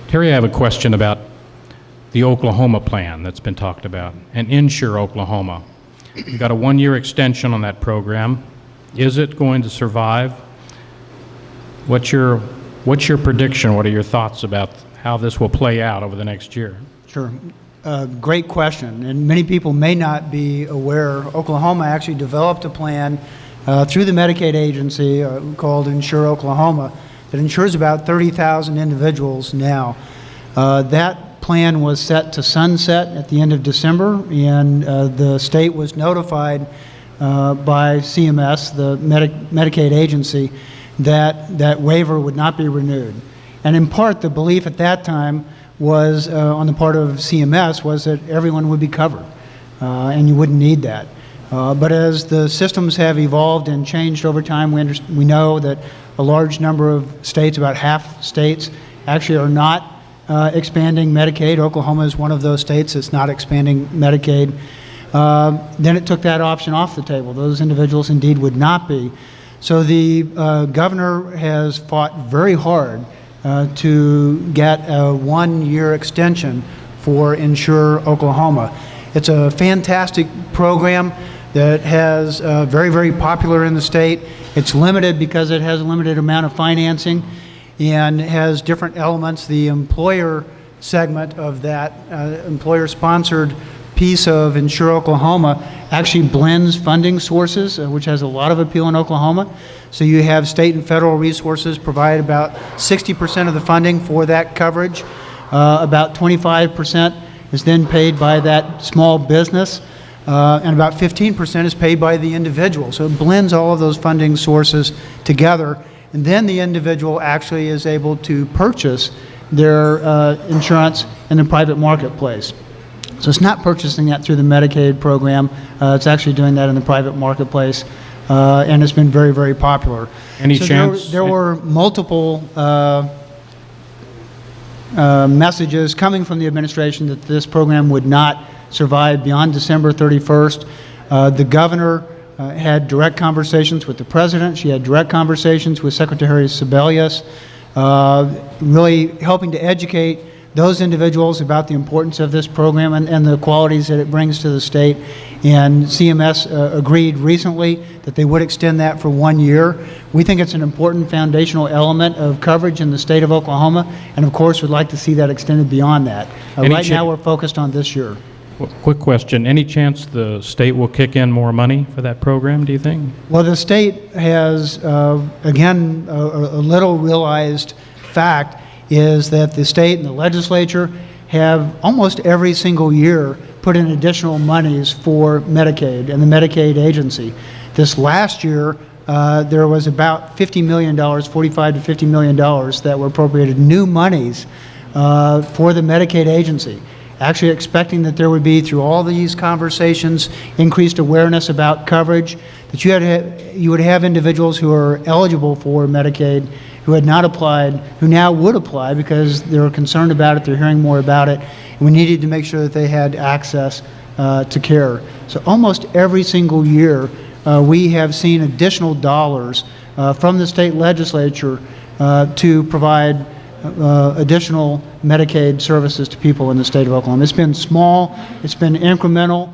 Terry, I have a question about the Oklahoma plan that's been talked about, and Insure Oklahoma. You got a one-year extension on that program. Is it going to survive? What's your prediction? What are your thoughts about how this will play out over the next year? Sure. Great question. And many people may not be aware, Oklahoma actually developed a plan through the Medicaid agency called Insure Oklahoma that insures about 30,000 individuals now. That plan was set to sunset at the end of December, and the state was notified by CMS, the Medicaid agency, that that waiver would not be renewed. And in part, the belief at that time was, on the part of CMS, was that everyone would be covered, and you wouldn't need that. But as the systems have evolved and changed over time, we know that a large number of states, about half states, actually are not expanding Medicaid. Oklahoma is one of those states that's not expanding Medicaid. Then it took that option off the table. Those individuals indeed would not be. So the governor has fought very hard to get a one-year extension for Insure Oklahoma. It's a fantastic program that has very, very popular in the state. It's limited because it has a limited amount of financing and has different elements. The employer segment of that employer-sponsored piece of Insure Oklahoma actually blends funding sources, which has a lot of appeal in Oklahoma. So you have state and federal resources provide about 60% of the funding for that coverage. About 25% is then paid by that small business, and about 15% is paid by the individual. So it blends all of those funding sources together, and then the individual actually is able to purchase their insurance in the private marketplace. So it's not purchasing that through the Medicaid program. It's actually doing that in the private marketplace, and it's been very, very popular. Any chance? There were multiple messages coming from the administration that this program would not survive beyond December 31st. The governor had direct conversations with the president. She had direct conversations with Secretary Sebelius, really helping to educate those individuals about the importance of this program and the qualities that it brings to the state. And CMS agreed recently that they would extend that for 1 year. We think it's an important foundational element of coverage in the state of Oklahoma, and of course would like to see that extended beyond that. Right now we're focused on this year. Quick question. Any chance the state will kick in more money for that program, do you think? Well, the state has, again, a little realized fact is that the state and the legislature have almost every single year put in additional monies for Medicaid and the Medicaid agency. This last year, there was about $50 million, $45 to $50 million that were appropriated, new monies for the Medicaid agency. Actually expecting that there would be, through all these conversations, increased awareness about coverage, that you would have individuals who are eligible for Medicaid who had not applied, who now would apply because they're concerned about it, they're hearing more about it, and we needed to make sure that they had access to care. So almost every single year, we have seen additional dollars from the state legislature to provide additional Medicaid services to people in the state of Oklahoma. It's been small, it's been incremental,